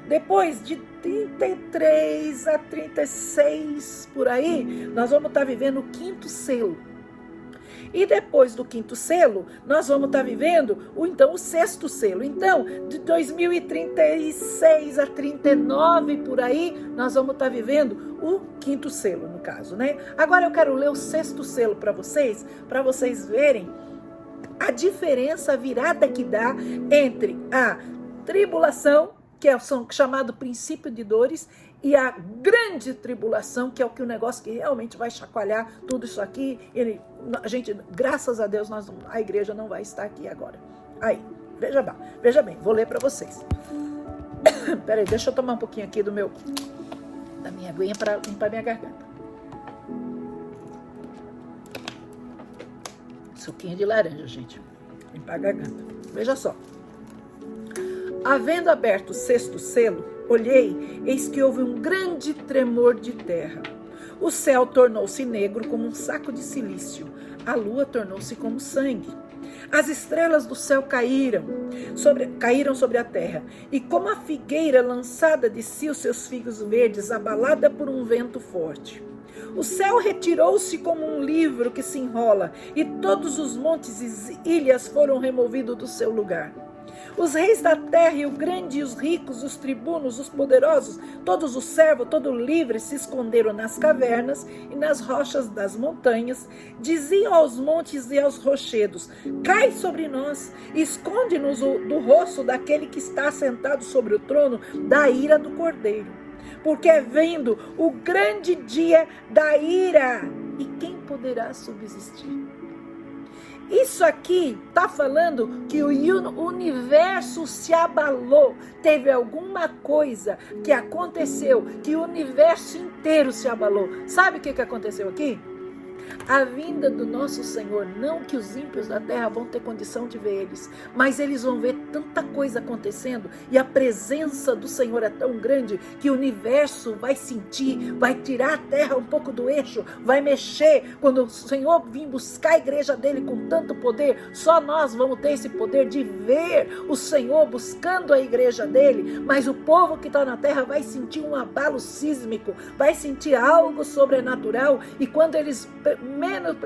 Depois de 33 a 36, por aí, nós vamos estar vivendo o quinto selo. E depois do quinto selo, nós vamos estar vivendo o sexto selo. Então, de 2036 a 39, por aí, nós vamos estar vivendo o quinto selo, no caso, né? Agora eu quero ler o sexto selo para vocês verem a diferença, a virada que dá entre a tribulação, que é chamado princípio de dores, e a grande tribulação, que é o negócio que realmente vai chacoalhar tudo isso aqui. A gente, graças a Deus, a igreja não vai estar aqui agora. Aí, veja bem, vou ler para vocês. Peraí, deixa eu tomar um pouquinho aqui da minha aguinha para limpar minha garganta. Suquinho de laranja, gente. Limpar a garganta. Veja só. Havendo aberto o sexto selo, olhei, eis que houve um grande tremor de terra. O céu tornou-se negro como um saco de cilício. A lua tornou-se como sangue. As estrelas do céu caíram sobre a terra. E como a figueira lançada de si os seus figos verdes, abalada por um vento forte. O céu retirou-se como um livro que se enrola, e todos os montes e ilhas foram removidos do seu lugar. Os reis da terra e o grande e os ricos, os tribunos, os poderosos, todos os servos, todo livre, se esconderam nas cavernas e nas rochas das montanhas, diziam aos montes e aos rochedos: cai sobre nós, esconde-nos do rosto daquele que está sentado sobre o trono da ira do Cordeiro. Porque é vindo o grande dia da ira, e quem poderá subsistir? Isso aqui está falando que o universo se abalou. Teve alguma coisa que aconteceu, que o universo inteiro se abalou. Sabe o que aconteceu aqui? A vinda do nosso Senhor, não que os ímpios da terra vão ter condição de ver eles, mas eles vão ver tanta coisa acontecendo, e a presença do Senhor é tão grande que o universo vai sentir, vai tirar a terra um pouco do eixo, vai mexer. Quando o Senhor vir buscar a igreja dele com tanto poder, só nós vamos ter esse poder de ver o Senhor buscando a igreja dele, mas o povo que está na terra vai sentir um abalo sísmico, vai sentir algo sobrenatural, e quando eles menos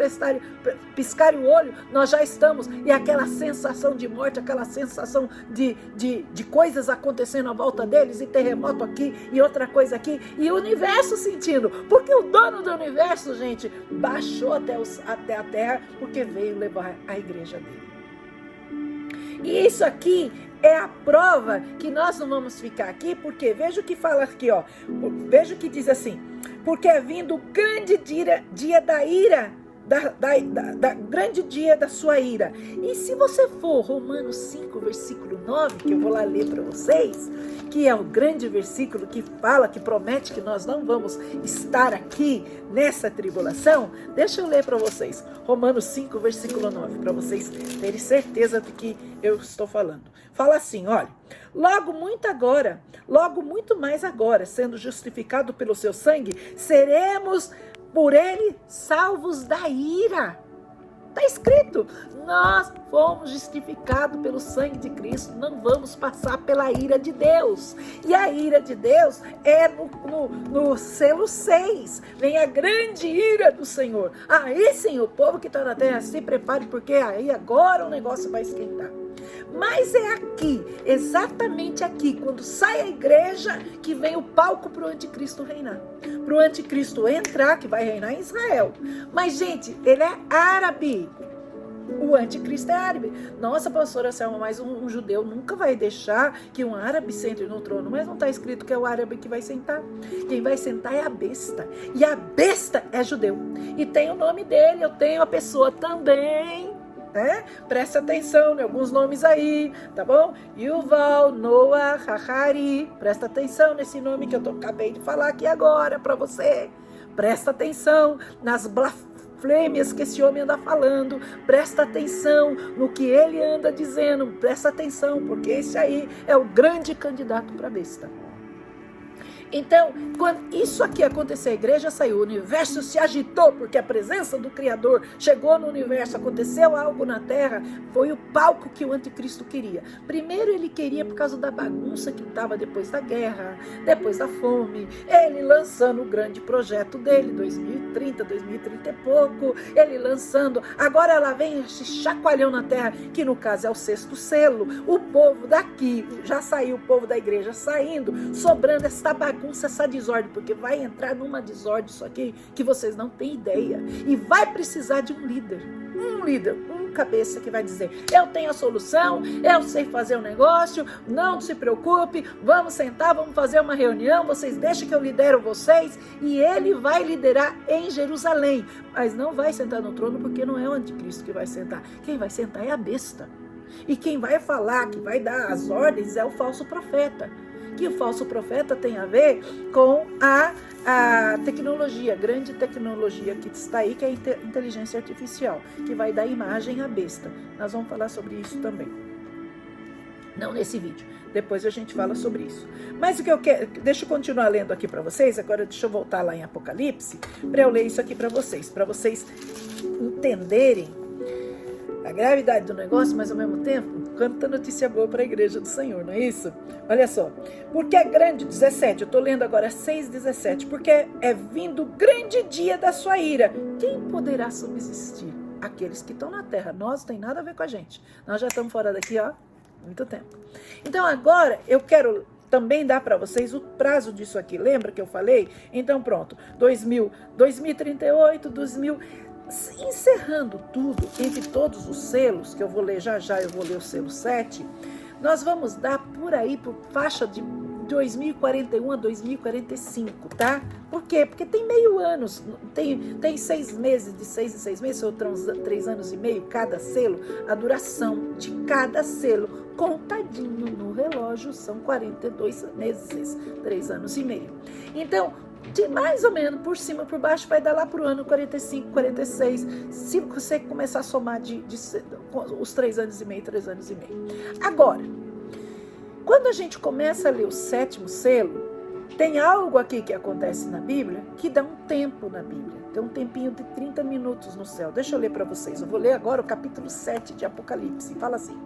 piscarem o olho, nós já estamos, e aquela sensação de morte, aquela sensação de coisas acontecendo à volta deles, e terremoto aqui, e outra coisa aqui, e o universo sentindo, porque o dono do universo, gente, baixou até a terra, porque veio levar a igreja dele. E isso aqui é a prova que nós não vamos ficar aqui, porque veja o que fala aqui, ó. Veja o que diz assim: porque é vindo o grande dia da ira, da grande dia da sua ira. E se você for Romanos 5, versículo 9, que eu vou lá ler para vocês, que é o grande versículo que fala, que promete que nós não vamos estar aqui nessa tribulação, deixa eu ler para vocês. Romanos 5, versículo 9, para vocês terem certeza do que eu estou falando. Fala assim, olha: logo muito mais agora, sendo justificado pelo seu sangue, seremos por ele salvos da ira. Está escrito, nós fomos justificados pelo sangue de Cristo, não vamos passar pela ira de Deus. E a ira de Deus é no selo 6, vem a grande ira do Senhor. Aí sim, o povo que está na terra, se prepare, porque aí agora o negócio vai esquentar. Mas é aqui, exatamente aqui, quando sai a igreja, que vem o palco para o anticristo reinar. Para o anticristo entrar, que vai reinar em Israel. Mas, gente, ele é árabe. O anticristo é árabe. Nossa, pastora Selma, mas um judeu nunca vai deixar que um árabe sente no trono. Mas não está escrito que é o árabe que vai sentar. Quem vai sentar é a besta. E a besta é judeu. E tem o nome dele, eu tenho a pessoa também. Presta atenção em alguns nomes aí, tá bom? Yuval Noah Harari, presta atenção nesse nome que eu acabei de falar aqui agora para você. Presta atenção nas blasfêmias que esse homem anda falando, presta atenção no que ele anda dizendo, presta atenção, porque esse aí é o grande candidato para besta. Então, quando isso aqui aconteceu, a igreja saiu, o universo se agitou, porque a presença do Criador chegou no universo, aconteceu algo na terra, foi o palco que o anticristo queria. Primeiro ele queria por causa da bagunça que estava depois da guerra, depois da fome, ele lançando o grande projeto dele, 2030 e pouco, ele lançando, agora ela vem esse chacoalhão na terra, que no caso é o 6º selo, o povo daqui, já saiu o povo da igreja saindo, sobrando essa bagunça, essa desordem, porque vai entrar numa desordem isso aqui que vocês não têm ideia, e vai precisar de um líder, um cabeça que vai dizer, eu tenho a solução, eu sei fazer o negócio, não se preocupe, vamos sentar, vamos fazer uma reunião, vocês deixem que eu lidero vocês, e ele vai liderar em Jerusalém, mas não vai sentar no trono, porque não é o anticristo que vai sentar, quem vai sentar é a besta, e quem vai falar, que vai dar as ordens é o falso profeta, que o falso profeta tem a ver com a tecnologia, grande tecnologia que está aí, que é a inteligência artificial, que vai dar imagem à besta. Nós vamos falar sobre isso também. Não nesse vídeo, depois a gente fala sobre isso. Mas o que eu quero, deixa eu continuar lendo aqui para vocês, agora deixa eu voltar lá em Apocalipse, para eu ler isso aqui para vocês entenderem a gravidade do negócio, mas ao mesmo tempo, quanta notícia boa para a igreja do Senhor, não é isso? Olha só, porque é grande, 17, eu estou lendo agora 6:17, porque é vindo o grande dia da sua ira, quem poderá subsistir? Aqueles que estão na terra, nós não tem nada a ver com a gente, nós já estamos fora daqui, ó, muito tempo. Então agora, eu quero também dar para vocês o prazo disso aqui, lembra que eu falei? Então pronto, 2038, 2000... encerrando tudo, entre todos os selos, que eu vou ler já, eu vou ler o selo 7, nós vamos dar por aí, por faixa de 2041 a 2045, tá? Por quê? Porque tem meio ano, tem 6 meses, de 6 em 6 meses, ou 3 anos e meio, cada selo. A duração de cada selo, contadinho no relógio, são 42 meses, 3 anos e meio. Então, de mais ou menos, por cima, por baixo, vai dar lá para o ano 45, 46, se você começar a somar os 3 anos e meio, 3 anos e meio. Agora, quando a gente começa a ler o 7º selo, tem algo aqui que acontece na Bíblia que dá um tempo na Bíblia. Tem um tempinho de 30 minutos no céu. Deixa eu ler para vocês. Eu vou ler agora o capítulo 7 de Apocalipse. Fala assim: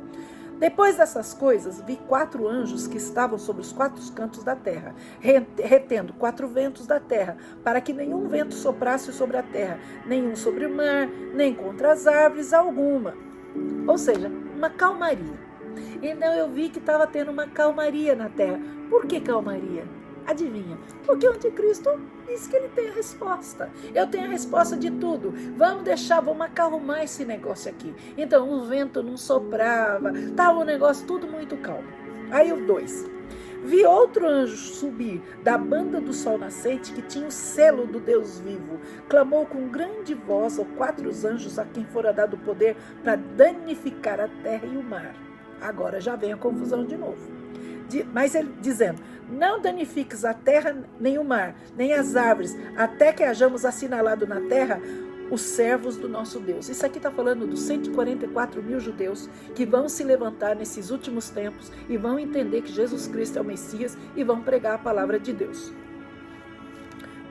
depois dessas coisas, vi 4 anjos que estavam sobre os 4 cantos da terra, retendo 4 ventos da terra, para que nenhum vento soprasse sobre a terra, nenhum sobre o mar, nem contra as árvores alguma. Ou seja, uma calmaria. Então eu vi que estava tendo uma calmaria na terra. Por que calmaria? Adivinha? Porque o anticristo disse que ele tem a resposta. Eu tenho a resposta de tudo. Vamos acalmar esse negócio aqui. Então o vento não soprava, estava o negócio tudo muito calmo. Aí o 2. Vi outro anjo subir da banda do sol nascente, que tinha o selo do Deus vivo. Clamou com grande voz aos 4 anjos a quem fora dado o poder para danificar a terra e o mar. Agora já vem a confusão de novo. Mas ele dizendo: não danifiques a terra, nem o mar, nem as árvores, até que hajamos assinalado na terra os servos do nosso Deus. Isso aqui está falando dos 144 mil judeus que vão se levantar nesses últimos tempos e vão entender que Jesus Cristo é o Messias e vão pregar a palavra de Deus.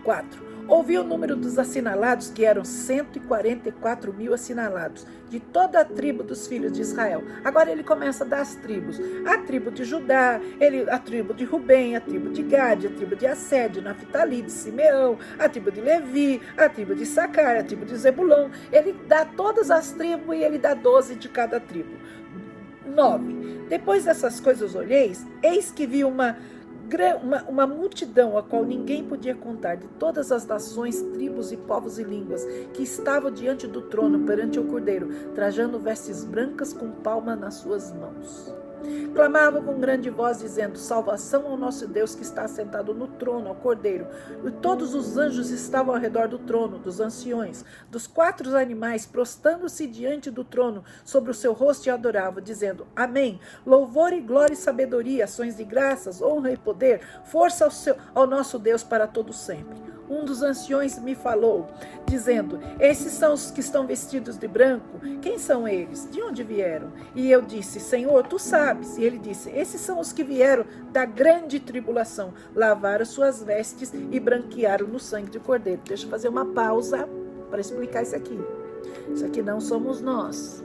4. Ouvi o número dos assinalados, que eram 144 mil assinalados, de toda a tribo dos filhos de Israel. Agora ele começa a dar as tribos. A tribo de Judá, a tribo de Rubem, a tribo de Gade, a tribo de Asser, de Naftali, de Simeão, a tribo de Levi, a tribo de Issacar, a tribo de Zebulon. Ele dá todas as tribos e ele dá 12 de cada tribo. 9. Depois dessas coisas olheis, eis que vi uma multidão a qual ninguém podia contar, de todas as nações, tribos e povos e línguas, que estavam diante do trono perante o Cordeiro, trajando vestes brancas com palma nas suas mãos. Clamavam com grande voz, dizendo: salvação ao nosso Deus, que está assentado no trono, ao Cordeiro. E todos os anjos estavam ao redor do trono, dos anciões, dos 4 animais, prostrando-se diante do trono, sobre o seu rosto, e adoravam, dizendo: amém. Louvor e glória e sabedoria, ações de graças, honra e poder, força ao nosso Deus para todo sempre. Um dos anciões me falou, dizendo: esses são os que estão vestidos de branco. Quem são eles? De onde vieram? E eu disse: Senhor, tu sabes. E ele disse: esses são os que vieram da grande tribulação, lavaram suas vestes e branquearam no sangue de cordeiro. Deixa eu fazer uma pausa para explicar isso aqui. Isso aqui não somos nós.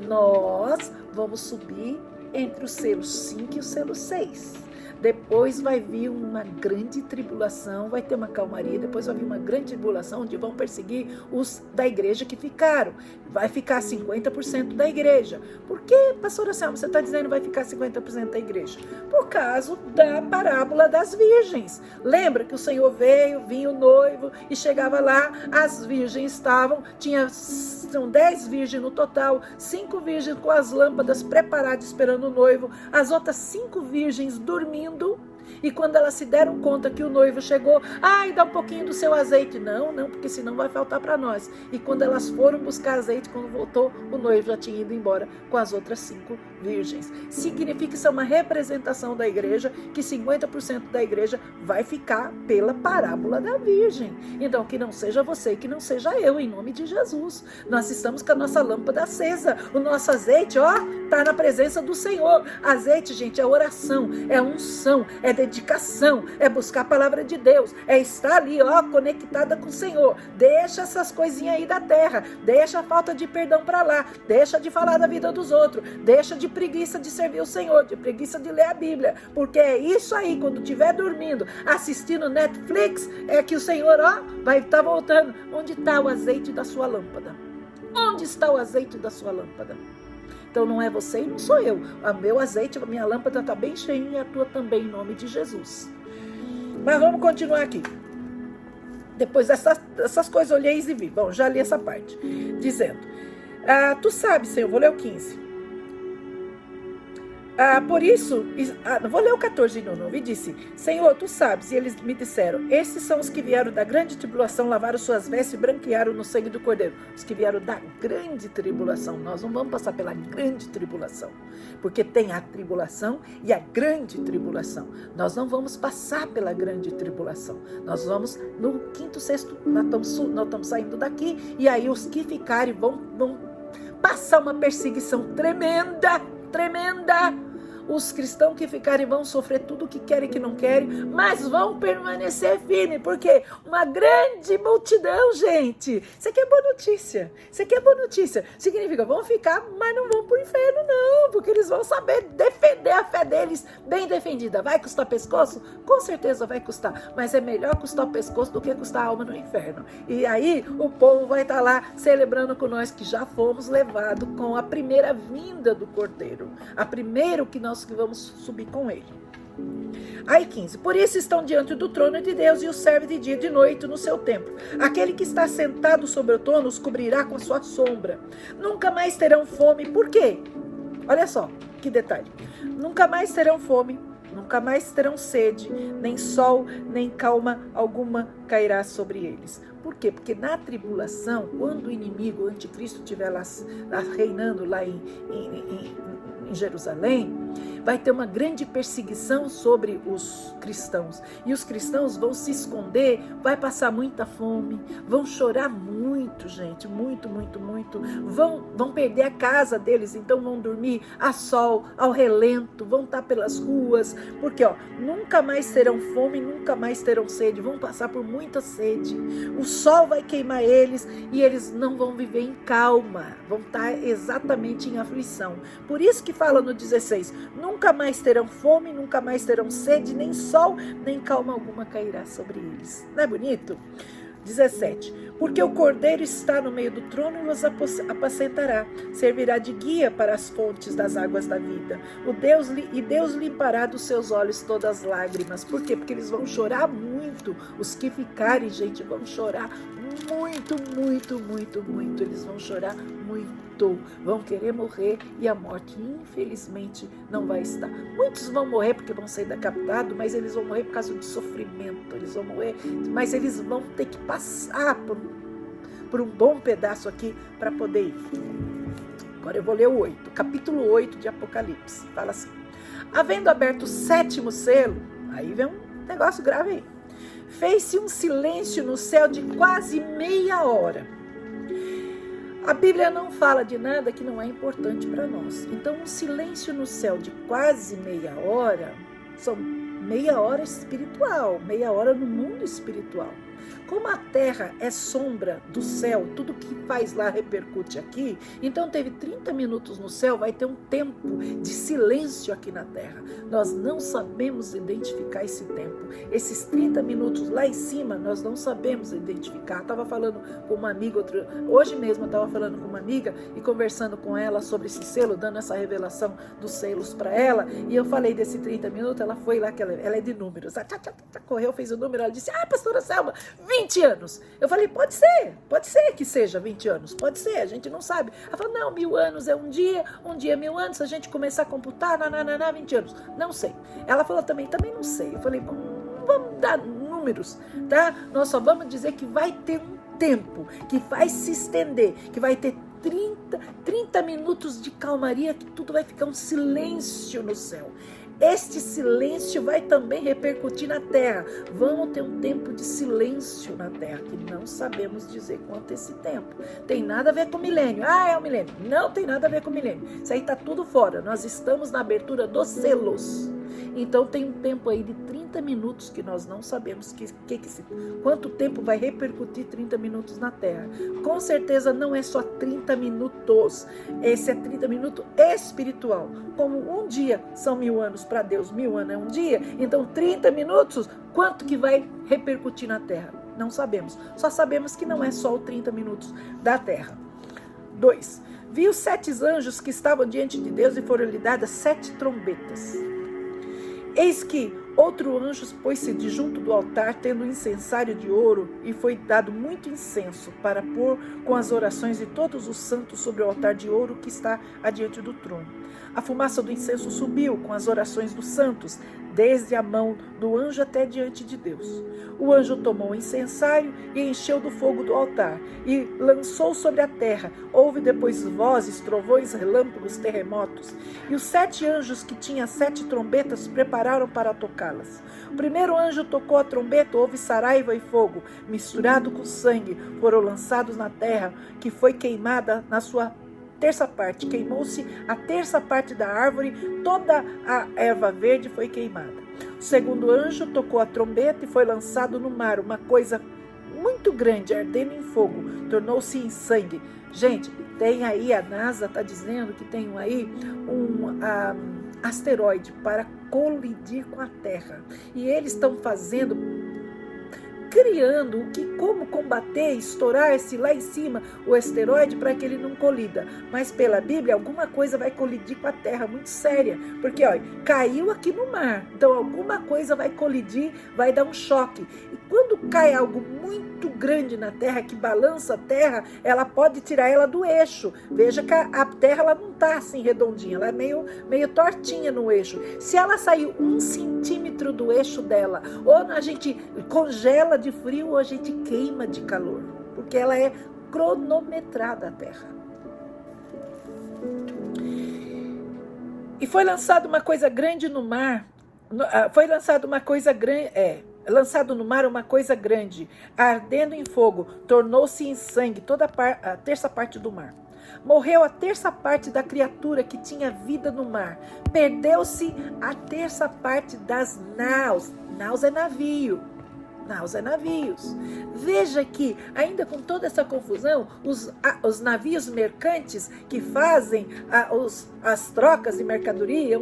Nós vamos subir entre o selo 5 e o selo 6. Depois vai vir uma grande tribulação, vai ter uma calmaria, depois vai vir uma grande tribulação, onde vão perseguir os da igreja que ficaram. Vai ficar 50% da igreja. Por que, pastora Selma, você está dizendo que vai ficar 50% da igreja? Por causa da parábola das virgens. Lembra que o Senhor vinha o noivo e chegava lá, as virgens são 10 virgens no total, 5 virgens com as lâmpadas preparadas esperando o noivo, as outras 5 virgens dormindo. E quando elas se deram conta que o noivo chegou, dá um pouquinho do seu azeite. Não, porque senão vai faltar para nós. E quando elas foram buscar azeite, quando voltou, o noivo já tinha ido embora com as outras 5 virgens. Significa que isso é uma representação da igreja, que 50% da igreja vai ficar pela parábola da virgem. Então, que não seja você, que não seja eu, em nome de Jesus. Nós estamos com a nossa lâmpada acesa. O nosso azeite, está na presença do Senhor. Azeite, gente, é oração, é unção, é dedicação, é buscar a palavra de Deus, é estar ali, conectada com o Senhor. Deixa essas coisinhas aí da terra, deixa a falta de perdão para lá, deixa de falar da vida dos outros, deixa de preguiça de servir o Senhor, de preguiça de ler a Bíblia, porque é isso aí, quando estiver dormindo, assistindo Netflix, é que o Senhor, vai estar voltando. Onde está o azeite da sua lâmpada? Onde está o azeite da sua lâmpada? Então não é você e não sou eu. O meu azeite, a minha lâmpada está bem cheinha e a tua também, em nome de Jesus. Mas vamos continuar aqui. Depois dessas coisas, olhei e vi. Bom, já li essa parte. Dizendo: tu sabes, Senhor, vou ler o 15. Por isso, vou ler o 14 de novo, e disse, Senhor, tu sabes, e eles me disseram, estes são os que vieram da grande tribulação, lavaram suas vestes e branquearam no sangue do Cordeiro. Os que vieram da grande tribulação. Nós não vamos passar pela grande tribulação, porque tem a tribulação e a grande tribulação. Nós não vamos passar pela grande tribulação. Nós vamos no quinto, sexto, nós estamos saindo daqui, e aí os que ficarem vão passar uma perseguição tremenda. Os cristãos que ficarem vão sofrer tudo o que querem e que não querem, mas vão permanecer firmes, porque uma grande multidão, gente. Isso aqui é boa notícia. Significa, vão ficar, mas não vão para o inferno, não, porque eles vão saber defender a fé deles bem defendida. Vai custar pescoço? Com certeza vai custar, mas é melhor custar o pescoço do que custar a alma no inferno. E aí o povo vai estar lá celebrando com nós que já fomos levados com a primeira vinda do Cordeiro. A primeira que nós que vamos subir com ele. Aí 15, por isso estão diante do trono de Deus e o serve de dia e de noite no seu templo. Aquele que está sentado sobre o trono os cobrirá com a sua sombra. Nunca mais terão fome. Por quê? Olha só, que detalhe. Nunca mais terão fome, nunca mais terão sede, nem sol, nem calma alguma cairá sobre eles. Por quê? Porque na tribulação, quando o inimigo, o anticristo, estiver lá reinando lá em Jerusalém, vai ter uma grande perseguição sobre os cristãos. E os cristãos vão se esconder, vai passar muita fome, vão chorar muito, gente, muito. Vão perder a casa deles, então vão dormir a sol, ao relento, vão estar pelas ruas, porque nunca mais terão fome, nunca mais terão sede, vão passar por muita sede. O sol vai queimar eles e eles não vão viver em calma, vão estar exatamente em aflição. Por isso que fala no 16, nunca mais terão fome, nunca mais terão sede, nem sol, nem calma alguma cairá sobre eles. Não é bonito? 17, porque o Cordeiro está no meio do trono e os apacentará, servirá de guia para as fontes das águas da vida. Deus limpará dos seus olhos todas as lágrimas. Por quê? Porque eles vão chorar muito. Os que ficarem, gente, vão chorar muito. Eles vão chorar muito. Vão querer morrer e a morte, infelizmente, não vai estar. Muitos vão morrer porque vão ser decapitados, mas eles vão morrer por causa de sofrimento. Eles vão morrer, mas eles vão ter que passar por um bom pedaço aqui para poder ir. Agora eu vou ler o 8, capítulo 8 de Apocalipse. Fala assim, havendo aberto o 7º selo, aí vem um negócio grave aí, fez-se um silêncio no céu de quase meia hora. A Bíblia não fala de nada que não é importante para nós. Então, um silêncio no céu de quase meia hora, são meia hora espiritual, meia hora no mundo espiritual. Como a terra é sombra do céu, tudo que faz lá repercute aqui, então teve 30 minutos no céu, vai ter um tempo de silêncio aqui na terra. Nós não sabemos identificar esse tempo. Esses 30 minutos lá em cima, nós não sabemos identificar. Estava falando com uma amiga, hoje mesmo eu estava falando com uma amiga e conversando com ela sobre esse selo, dando essa revelação dos selos para ela, e eu falei desse 30 minutos, ela foi lá, que ela é de números, correu, fez o número, ela disse, pastora Selma, 20 anos. Eu falei, pode ser que seja 20 anos, pode ser, a gente não sabe. Ela falou, não, 1000 anos é um dia é 1000 anos, se a gente começar a computar, 20 anos, não sei. Ela falou também não sei. Eu falei, não vamos dar números, tá? Nós só vamos dizer que vai ter um tempo, que vai se estender, que vai ter 30 minutos de calmaria, que tudo vai ficar um silêncio no céu. Este silêncio vai também repercutir na terra. Vamos ter um tempo de silêncio na terra, que não sabemos dizer quanto é esse tempo. Tem nada a ver com o milênio. É o milênio. Não tem nada a ver com o milênio. Isso aí está tudo fora. Nós estamos na abertura dos selos. Então tem um tempo aí de 30 minutos que nós não sabemos quanto tempo vai repercutir 30 minutos na terra. Com certeza não é só 30 minutos. Esse é 30 minutos espiritual. Como um dia são 1000 anos para Deus, 1000 anos é um dia. Então 30 minutos, quanto que vai repercutir na terra? Não sabemos. Só sabemos que não é só os 30 minutos da terra. 2. Vi os 7 anjos que estavam diante de Deus e foram-lhe dadas 7 trombetas. Eis que Outro anjo pôs-se de junto do altar, tendo um incensário de ouro, e foi dado muito incenso para pôr com as orações de todos os santos sobre o altar de ouro que está adiante do trono. A fumaça do incenso subiu com as orações dos santos, desde a mão do anjo até diante de Deus. O anjo tomou o incensário e encheu do fogo do altar, e lançou sobre a terra. Houve depois vozes, trovões, relâmpagos, terremotos. E os 7 anjos que tinham 7 trombetas prepararam para tocá-las. O primeiro anjo tocou a trombeta, houve saraiva e fogo, misturado com sangue, foram lançados na terra, que foi queimada na sua terça parte. Queimou-se a terça parte da árvore, toda a erva verde foi queimada. O segundo anjo tocou a trombeta e foi lançado no mar, uma coisa muito grande, ardendo em fogo, tornou-se em sangue. Gente, tem aí, a NASA está dizendo que tem aí um asteroide para colidir com a Terra. E eles estão criando como combater, estourar esse lá em cima, o asteroide, para que ele não colida. Mas pela Bíblia, alguma coisa vai colidir com a Terra, muito séria. Porque, olha, caiu aqui no mar. Então, alguma coisa vai colidir, vai dar um choque. E quando cai algo muito grande na Terra, que balança a Terra, ela pode tirar ela do eixo. Veja que a Terra ela não está assim redondinha, ela é meio tortinha no eixo. Se ela sair 1 centímetro do eixo dela, ou a gente congela de frio ou a gente queima de calor, porque ela é cronometrada, a Terra. E foi lançada uma coisa grande no mar, lançado no mar uma coisa grande, ardendo em fogo, tornou-se em sangue toda a terça parte do mar. Morreu a terça parte da criatura que tinha vida no mar. Perdeu-se a terça parte das naus. Naus é navio. Naus é navios. Veja que, ainda com toda essa confusão, os navios mercantes que fazem as trocas de mercadoria,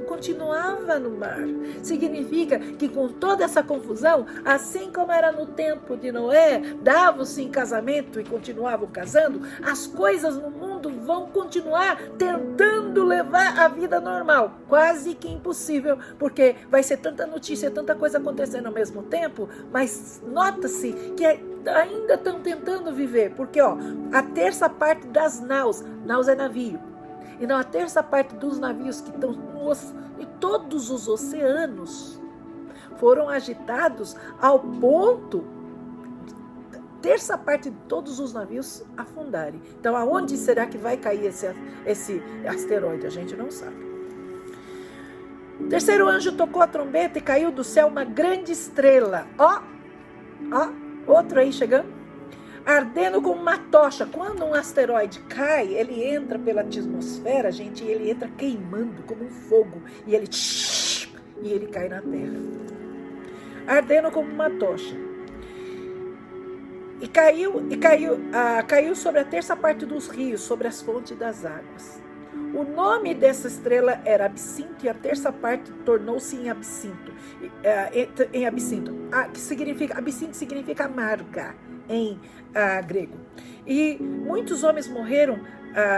continuava no mar. Significa que com toda essa confusão, assim como era no tempo de Noé, davam-se em casamento e continuavam casando, as coisas no mundo vão continuar tentando levar a vida normal. Quase que impossível, porque vai ser tanta notícia, tanta coisa acontecendo ao mesmo tempo, mas nota-se que ainda estão tentando viver, porque a terça parte das naus é navio, e não a terça parte dos navios que estão em todos os oceanos foram agitados ao ponto de terça parte de todos os navios afundarem. Então, aonde será que vai cair esse asteroide? A gente não sabe. O terceiro anjo tocou a trombeta e caiu do céu uma grande estrela. Outro aí chegando. Ardendo como uma tocha. Quando um asteroide cai, ele entra pela atmosfera, gente, e ele entra queimando como um fogo. E ele cai na terra. Ardendo como uma tocha. E caiu sobre a terça parte dos rios, sobre as fontes das águas. O nome dessa estrela era Absinto, e a terça parte tornou-se em Absinto. Absinto significa amarga em grego. E muitos homens morreram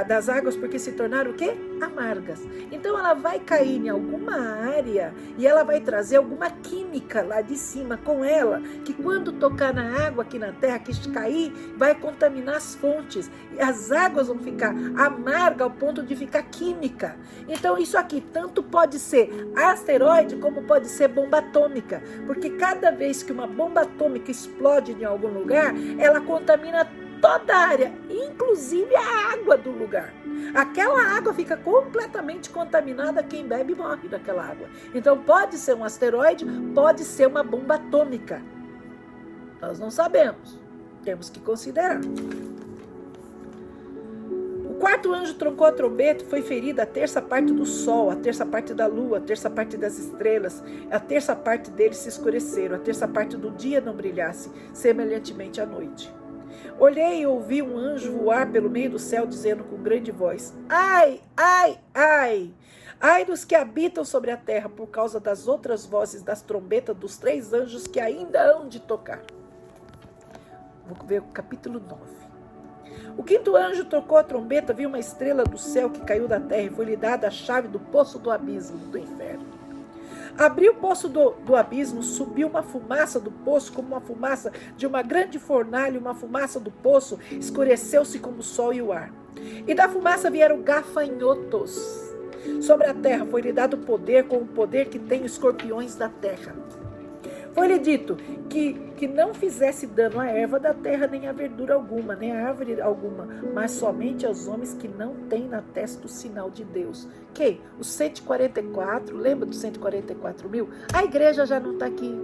das águas porque se tornaram o quê? Amargas. Então ela vai cair em alguma área e ela vai trazer alguma química lá de cima com ela, que quando tocar na água aqui na terra, que cair, vai contaminar as fontes. E as águas vão ficar amargas ao ponto de ficar química. Então isso aqui tanto pode ser asteroide como pode ser bomba atômica, porque cada vez que uma bomba atômica explode em algum lugar, ela contamina toda a área, inclusive a água do lugar. Aquela água fica completamente contaminada, quem bebe morre daquela água. Então pode ser um asteroide, pode ser uma bomba atômica. Nós não sabemos, temos que considerar. O quarto anjo trocou a trombeta e foi ferida a terça parte do sol, a terça parte da lua, a terça parte das estrelas, a terça parte deles se escureceram, a terça parte do dia não brilhasse, semelhantemente à noite. Olhei e ouvi um anjo voar pelo meio do céu, dizendo com grande voz: ai, ai, ai! Ai dos que habitam sobre a terra, por causa das outras vozes das trombetas dos 3 anjos que ainda hão de tocar. Vou ver o capítulo 9. O quinto anjo tocou a trombeta, viu uma estrela do céu que caiu da terra e foi-lhe dada a chave do poço do abismo, do inferno. Abriu o poço do abismo, subiu uma fumaça do poço, como uma fumaça de uma grande fornalha, uma fumaça do poço, escureceu-se como o sol e o ar. E da fumaça vieram gafanhotos. Sobre a terra foi-lhe dado poder, com o poder que tem os escorpiões da terra. Foi-lhe dito que não fizesse dano à erva da terra, nem à verdura alguma, nem à árvore alguma, mas somente aos homens que não têm na testa o sinal de Deus. Quem? Os 144, lembra dos 144 mil? A igreja já não está aqui.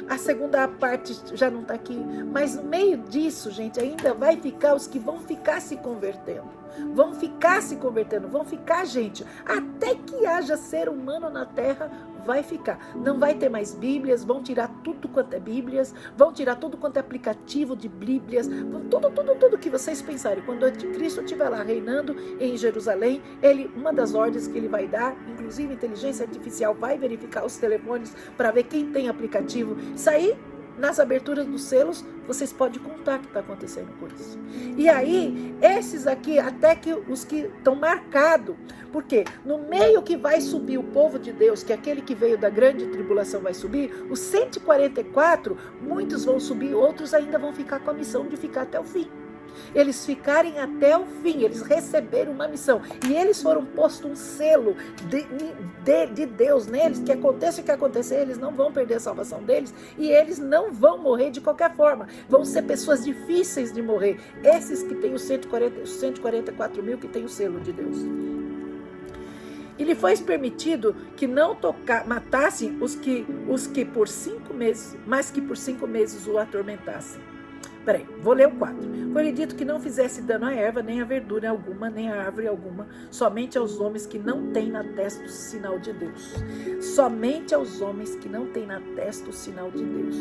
A segunda parte já não está aqui. Mas no meio disso, gente, ainda vai ficar os que vão ficar se convertendo. Vão ficar se convertendo, vão ficar, gente, até que haja ser humano na terra, vai ficar. Não vai ter mais Bíblias, vão tirar tudo quanto é Bíblias, vão tirar tudo quanto é aplicativo de Bíblias, tudo que vocês pensarem. Quando o anticristo estiver lá reinando em Jerusalém, uma das ordens que ele vai dar, inclusive inteligência artificial, vai verificar os telefones para ver quem tem aplicativo. Isso aí, nas aberturas dos selos, vocês podem contar o que está acontecendo com isso. E aí, esses aqui, até que os que estão marcados, porque no meio que vai subir o povo de Deus, que é aquele que veio da grande tribulação vai subir, os 144, muitos vão subir, outros ainda vão ficar com a missão de ficar até o fim. Eles ficarem até o fim, eles receberam uma missão, e eles foram postos um selo de Deus neles, que aconteça o que acontecer, eles não vão perder a salvação deles, e eles não vão morrer de qualquer forma, vão ser pessoas difíceis de morrer, esses que têm os 144 mil que têm o selo de Deus. E lhe foi permitido que não matassem os que por 5 meses, mas que por 5 meses o atormentassem. Peraí, vou ler o 4. Foi-lhe dito que não fizesse dano à erva, nem à verdura alguma, nem à árvore alguma, somente aos homens que não têm na testa o sinal de Deus. Somente aos homens que não têm na testa o sinal de Deus.